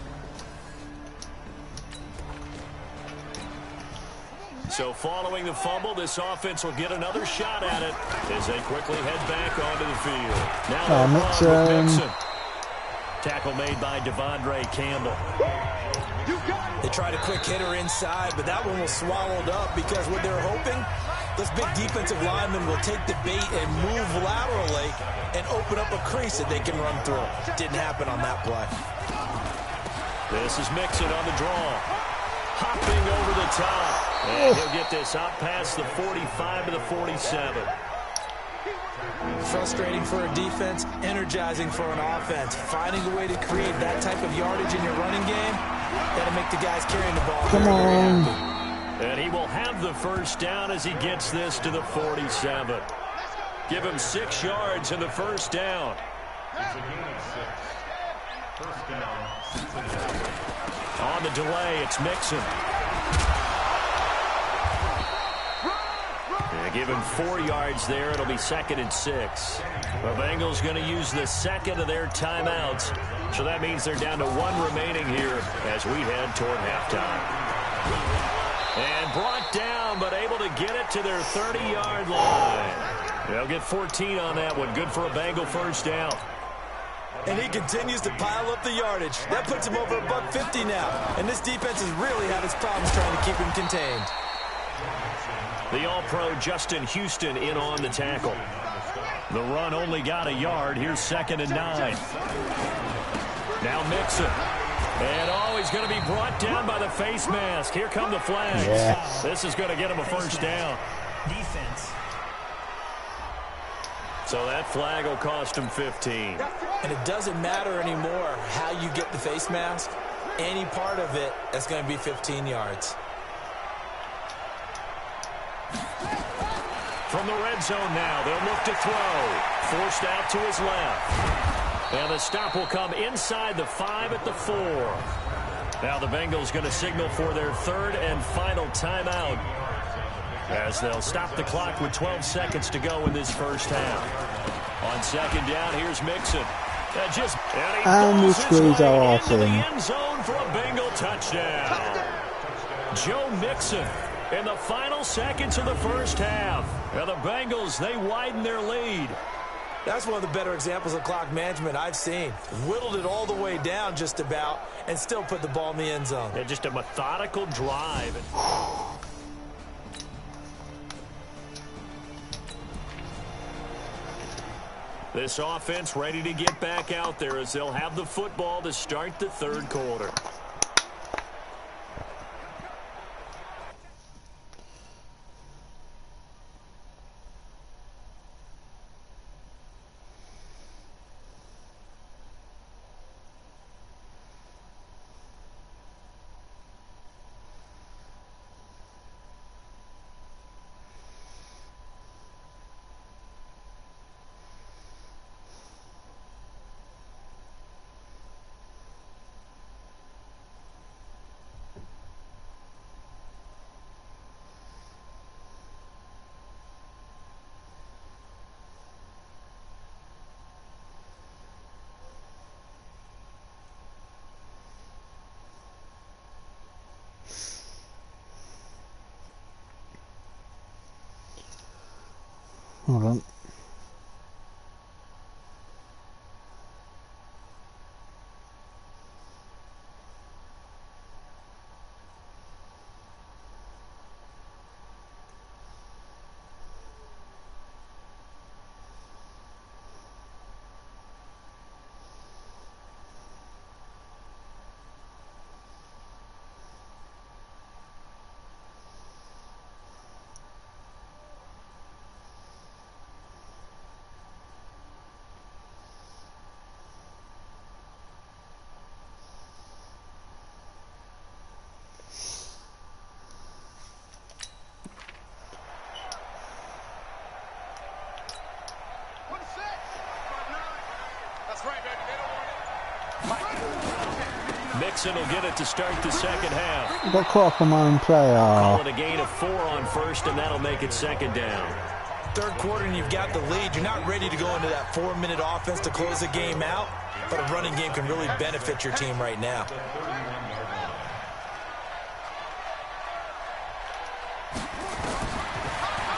So following the fumble, this offense will get another shot at it as they quickly head back onto the field. Now Mixon. Tackle made by Devondre Campbell. They tried a quick hitter inside, but that one was swallowed up because what they're hoping, those big defensive linemen will take the bait and move laterally and open up a crease that they can run through. Didn't happen on that play. This is Mixon on the draw. Hopping over the top. And he'll get this up past the 45 to the 47. Frustrating for a defense, energizing for an offense. Finding a way to create that type of yardage in your running game, that'll make the guys carrying the ball. Come on. And he will have the first down as he gets this to the 47. Give him 6 yards in the first down. On the delay, it's Mixon. Give him 4 yards there. It'll be 2nd and 6. The Bengals going to use the 2nd of their timeouts. So that means they're down to 1 remaining here as we head toward halftime. And brought down, but able to get it to their 30-yard line. They'll get 14 on that one. Good for a Bengal first down. And he continues to pile up the yardage. That puts him over $150 now. And this defense has really had its problems trying to keep him contained. The All-Pro Justin Houston in on the tackle. The run only got a yard. Here's 2nd and 9. Now Mixon. And he's going to be brought down by the face mask. Here come the flags. Yes. This is going to get him a first down. Defense. So that flag will cost him 15. And it doesn't matter anymore how you get the face mask. Any part of it, that's going to be 15 yards. From the red zone now, they'll look to throw. Forced out to his left. And the stop will come inside the 5 at the 4. Now the Bengals going to signal for their 3rd and final timeout as they'll stop the clock with 12 seconds to go in this first half. On 2nd down, here's Mixon. And we squeeze our arse in. The end zone for a Bengal touchdown. Joe Mixon in the final seconds of the first half. Now the Bengals, they widen their lead. That's one of the better examples of clock management I've seen. Whittled it all the way down just about and still put the ball in the end zone. Yeah, just a methodical drive. This offense ready to get back out there as they'll have the football to start the 3rd quarter. Hold on. Mixon will get it to start the second half. Got caught up on my own player. Call it a gain of 4 on first, and that'll make it second down. Third quarter and you've got the lead. You're not ready to go into that 4-minute offense to close the game out, but a running game can really benefit your team right now.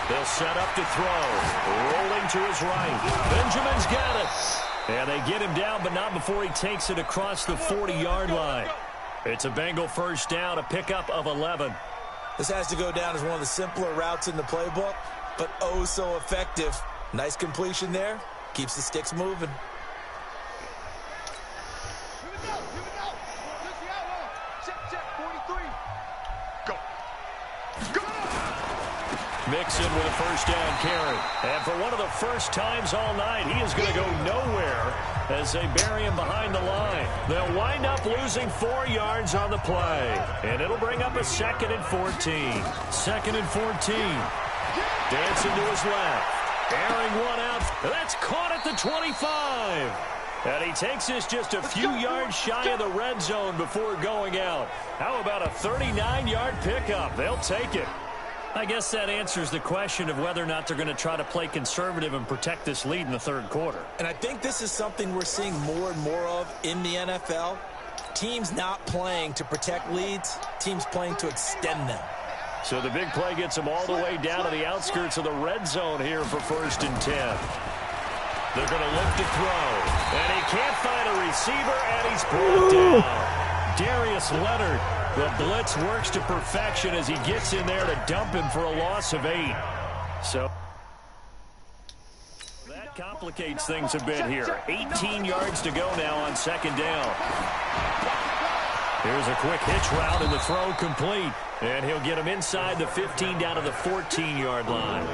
They'll set up to throw. Rolling to his right. Benjamin's got it. And they get him down, but not before he takes it across the 40-yard line. It's a Bengal first down, a pickup of 11. This has to go down as one of the simpler routes in the playbook, but oh so effective. Nice completion there. Keeps the sticks moving. Here we go. This the outlaw. Check, 43. Go. Mixon with a first down carry. And for one of the first times all night, he is going to go nowhere as they bury him behind the line. They'll wind up losing 4 yards on the play. And it'll bring up a 2nd and 14. 2nd and 14. Dancing to his left. Airing one out. That's caught at the 25. And he takes this just a few yards shy of the red zone before going out. How about a 39-yard pickup? They'll take it. I guess that answers the question of whether or not they're going to try to play conservative and protect this lead in the third quarter. And I think this is something we're seeing more and more of in the NFL. Teams not playing to protect leads, teams playing to extend them. So the big play gets them all the way down to the outskirts of the red zone here for 1st and 10. They're going to look to throw. And he can't find a receiver, and he's brought down. Darius Leonard. The blitz works to perfection as he gets in there to dump him for a loss of 8. So that complicates things a bit here. 18 yards to go now on 2nd down. Here's a quick hitch route and the throw complete. And he'll get him inside the 15 down to the 14-yard line.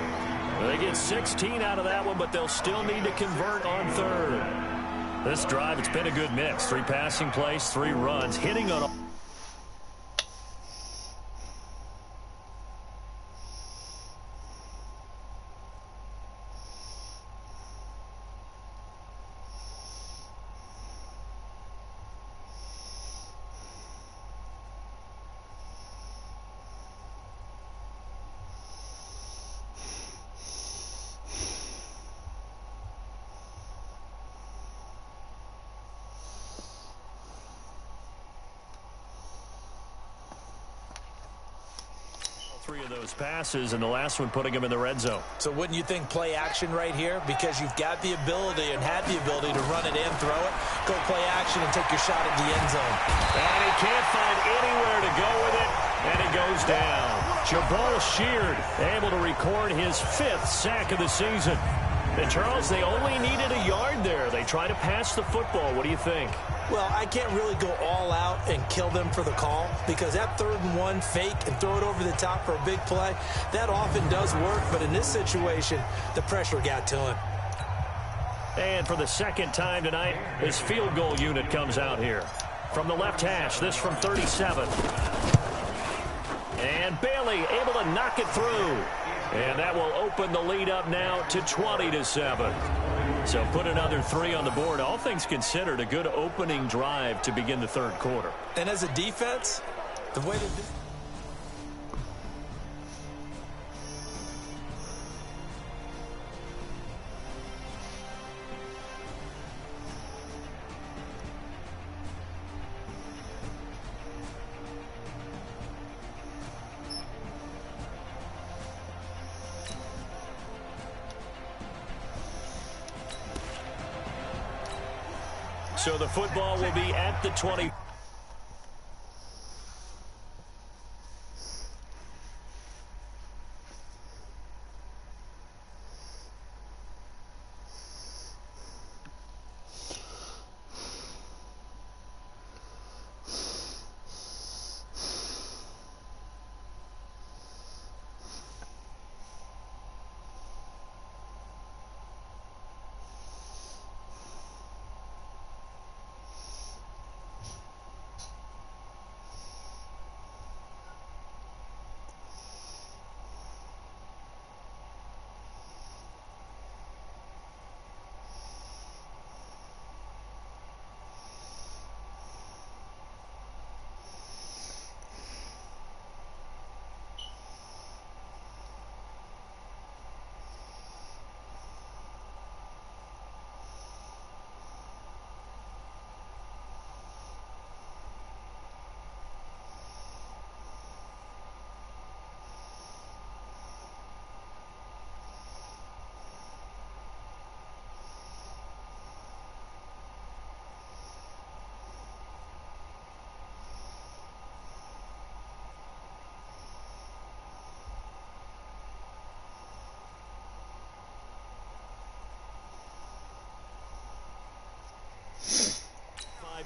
They get 16 out of that one, but they'll still need to convert on 3rd. This drive, it's been a good mix. 3 passing plays, 3 runs, hitting on of those passes, and the last one putting him in the red zone. So wouldn't you think play action right here? Because you've got the ability and had the ability to run it and throw it. Go play action and take your shot at the end zone. And he can't find anywhere to go with it, and it goes down. Jabal Sheard able to record his 5th sack of the season. And Charles, they only needed a yard there. They try to pass the football. What do you think? Well, I can't really go all out and kill them for the call because that 3rd and 1 fake and throw it over the top for a big play, that often does work. But in this situation, the pressure got to him. And for the 2nd time tonight, his field goal unit comes out here. From the left hash, this from 37. And Bailey able to knock it through. And that will open the lead up now to 20-7. So put another 3 on the board. All things considered, a good opening drive to begin the 3rd quarter. And as a defense, the way that this... So the football will be at the 20.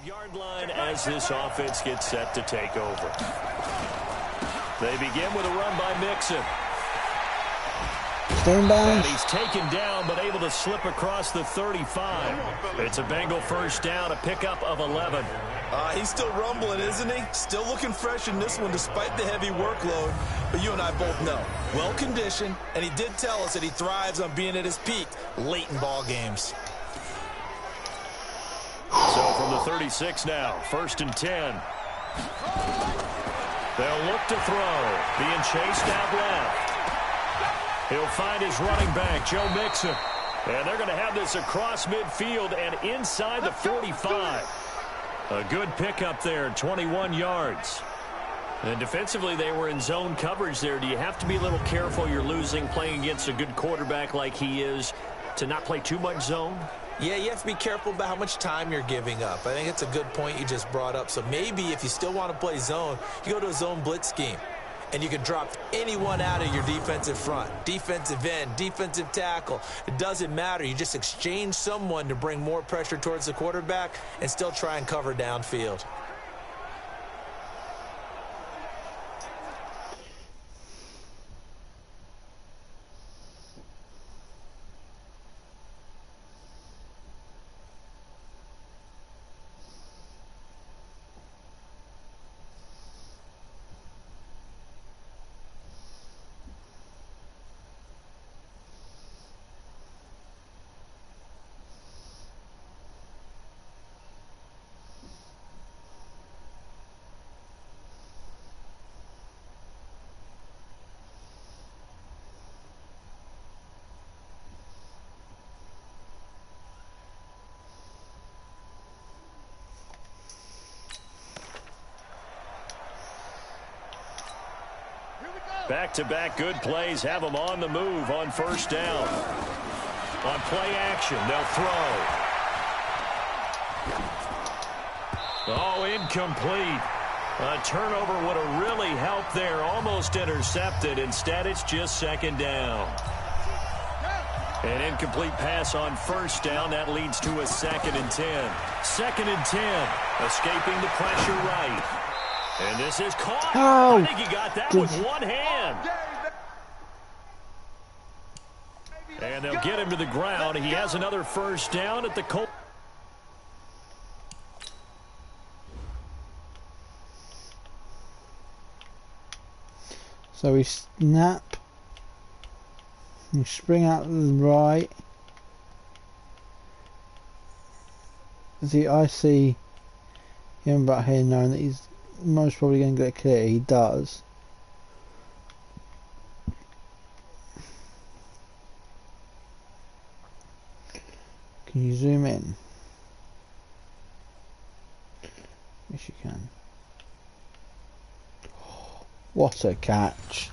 5-yard line as this offense gets set to take over. They begin with a run by Mixon. And he's taken down, but able to slip across the 35. It's a Bengal first down, a pickup of 11. He's still rumbling, isn't he? Still looking fresh in this one despite the heavy workload. But you and I both know, well-conditioned, and he did tell us that he thrives on being at his peak late in ball games. So from the 36 now, 1st and 10. They'll look to throw. Being chased out left. He'll find his running back, Joe Mixon. And they're going to have this across midfield and inside the 45. A good pickup there, 21 yards. And defensively, they were in zone coverage there. Do you have to be a little careful you're losing playing against a good quarterback like he is to not play too much zone? Yeah, you have to be careful about how much time you're giving up. I think it's a good point you just brought up. So maybe if you still want to play zone, you go to a zone blitz scheme. And you can drop anyone out of your defensive front, defensive end, defensive tackle. It doesn't matter. You just exchange someone to bring more pressure towards the quarterback and still try and cover downfield. Back-to-back good plays have them on the move on first down. On play action, they'll throw. Oh, incomplete. A turnover would have really helped there. Almost intercepted. Instead, it's just 2nd down. An incomplete pass on first down. That leads to a 2nd and 10. 2nd and 10. Escaping the pressure right. And this is caught. Oh. I think he got that with one hand. And they'll get him to the ground. He has another first down at the Colts. So we snap. We spring out to the right. See, I see him back here knowing that he's most probably going to get clear. He does. Can you zoom in? Yes, you can. What a catch.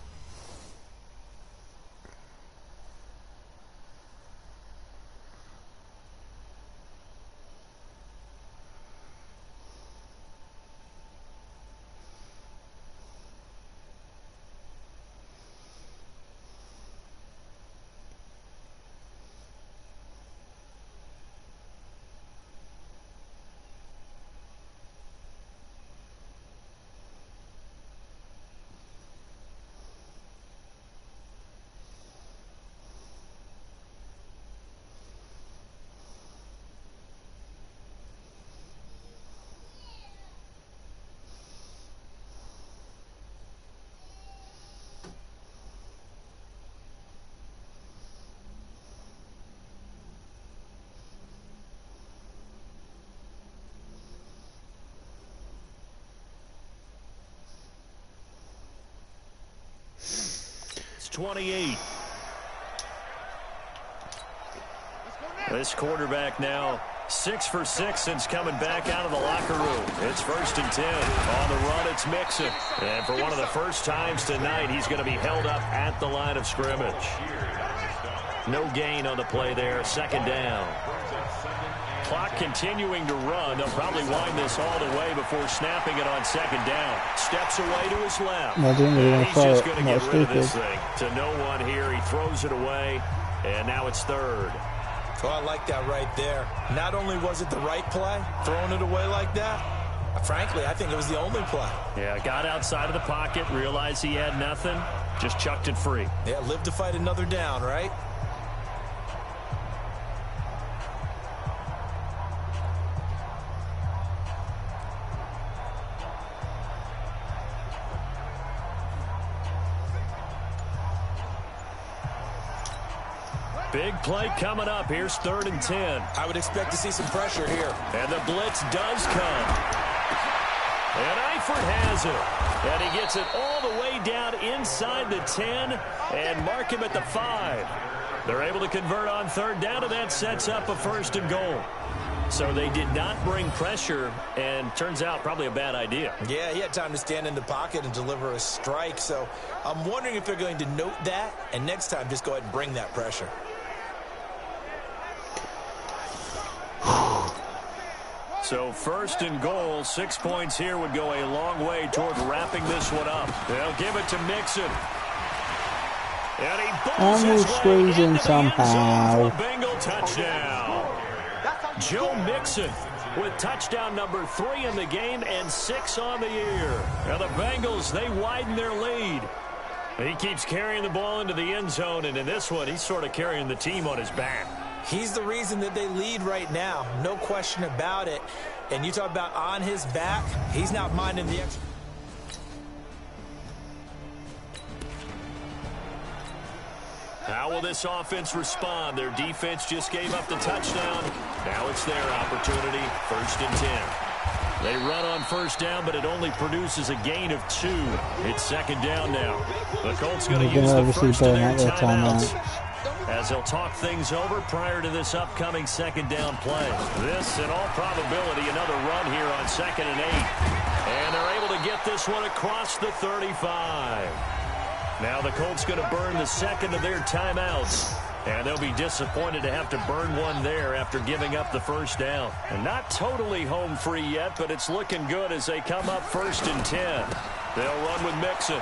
It's 28. This quarterback now 6 for 6 since coming back out of the locker room. It's 1st and 10. On the run, it's Mixon. And for one of the first times tonight, he's going to be held up at the line of scrimmage. No gain on the play there. 2nd down. Clock continuing to run. They'll probably wind this all the way before snapping it on 2nd down. Steps away to his left. No, I didn't really want to He's throw just it. going to get rid of this thing to no one here. He throws it away, and now it's 3rd. Oh, I like that right there. Not only was it the right play, throwing it away like that, frankly, I think it was the only play. Yeah, got outside of the pocket, realized he had nothing, just chucked it free. Yeah, live to fight another down, right? Big play coming up. Here's 3rd and 10. I would expect to see some pressure here. And the blitz does come. And Eifert has it. And he gets it all the way down inside the 10 and mark him at the 5. They're able to convert on 3rd down, and that sets up a 1st and goal. So they did not bring pressure, and turns out probably a bad idea. Yeah, he had time to stand in the pocket and deliver a strike. So I'm wondering if they're going to note that, and next time just go ahead and bring that pressure. So 1st and goal, 6 points here would go a long way toward wrapping this one up. They'll give it to Mixon. And he bowls his way squeeze in into the end zone somehow. for a Bengal touchdown. Joe Mixon with touchdown number 3 in the game and 6 on the year. Now the Bengals, they widen their lead. He keeps carrying the ball into the end zone, and in this one, he's sort of carrying the team on his back. He's the reason that they lead right now. No question about it. And you talk about on his back, he's not minding the extra. How will this offense respond? Their defense just gave up the touchdown. Now it's their opportunity. 1st and 10. They run on 1st down, but it only produces a gain of 2. It's 2nd down now. The Colts going to use the first of their timeouts as they'll talk things over prior to this upcoming 2nd down play. This, in all probability, another run here on 2nd and 8. And they're able to get this one across the 35. Now the Colts going to burn the 2nd of their timeouts. And they'll be disappointed to have to burn one there after giving up the 1st down. And not totally home free yet, but it's looking good as they come up 1st and 10. They'll run with Mixon.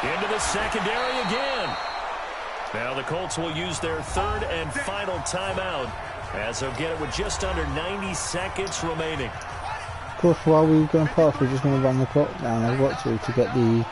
Into the secondary again. Now the Colts will use their 3rd and final timeout as they'll get it with just under 90 seconds remaining. Of course, while we're going past, we're just going to run the clock down. I've got to get the...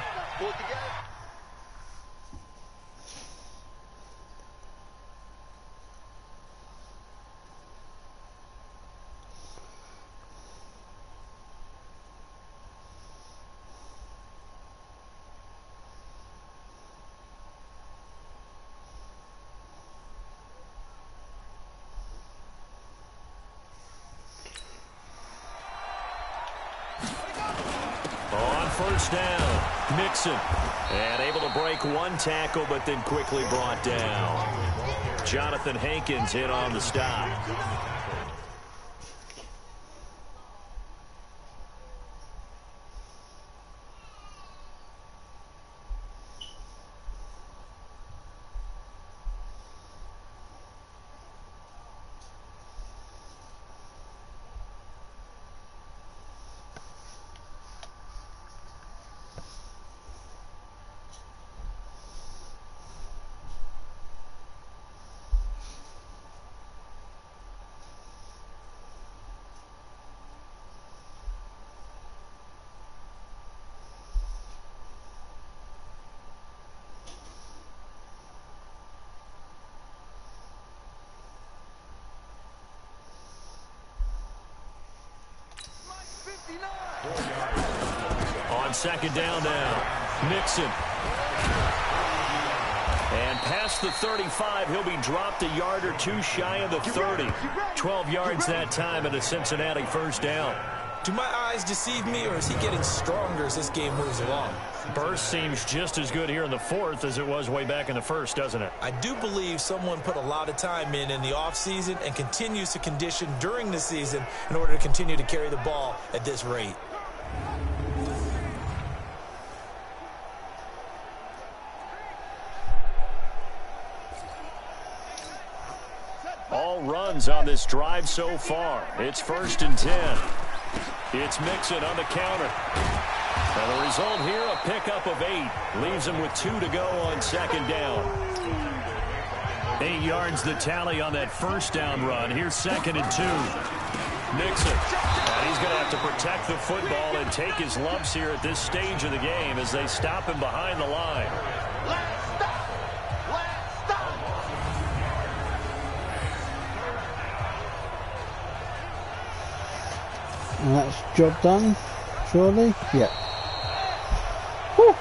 On 1st down, Mixon. And able to break one tackle, but then quickly brought down. Jonathan Hankins in on the stop. On 2nd down now, Mixon. And past the 35, he'll be dropped a yard or 2 shy of the 30. 12 yards that time and a Cincinnati 1st down. Do my eyes deceive me, or is he getting stronger as this game moves along? Burst seems just as good here in the 4th as it was way back in the 1st, doesn't it? I do believe someone put a lot of time in the offseason and continues to condition during the season in order to continue to carry the ball at this rate. All runs on this drive so far. It's 1st and 10. It's Mixon on the counter. And the result here, a pickup of 8. Leaves him with 2 to go on 2nd down. 8 yards the tally on that first down run. Here's 2nd and 2. Nixon. And he's going to have to protect the football and take his lumps here at this stage of the game as they stop him behind the line. Let's stop. Let's stop. And that's job done, surely? Yep. Whew.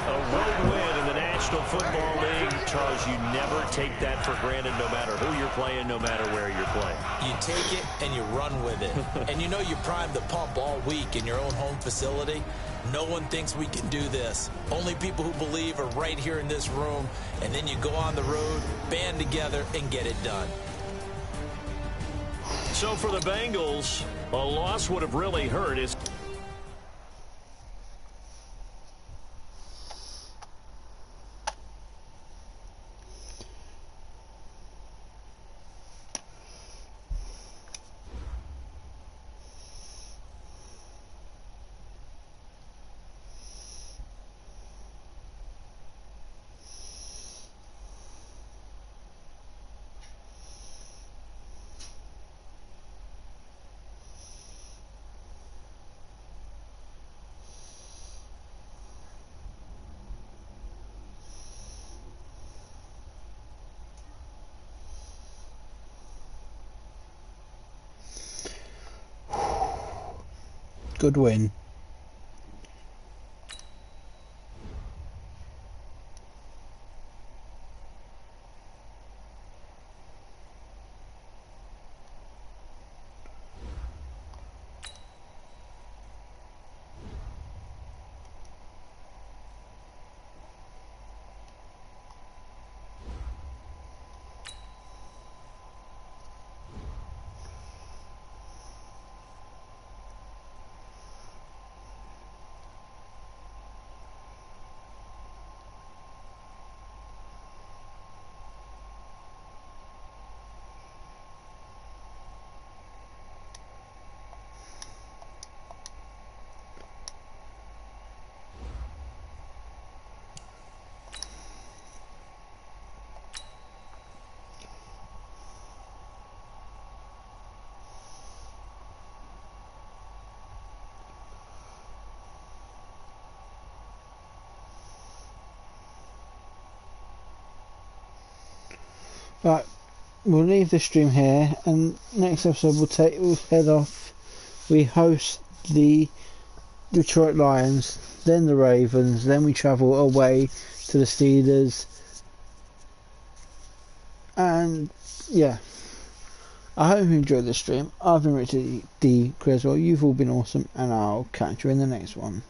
A road win in the National Football League. Charles, you never take that for granted no matter who you're playing, no matter where you're playing. You take it and you run with it. And you know you primed the pump all week in your own home facility. No one thinks we can do this. Only people who believe are right here in this room. And then you go on the road, band together, and get it done. So for the Bengals, a loss would have really hurt. Good win. Right, we'll leave the stream here, and next episode we'll head off. We host the Detroit Lions, then the Ravens, then we travel away to the Steelers, and yeah, I hope you enjoyed the stream. I've been Richard D. Creswell, you've all been awesome, and I'll catch you in the next one.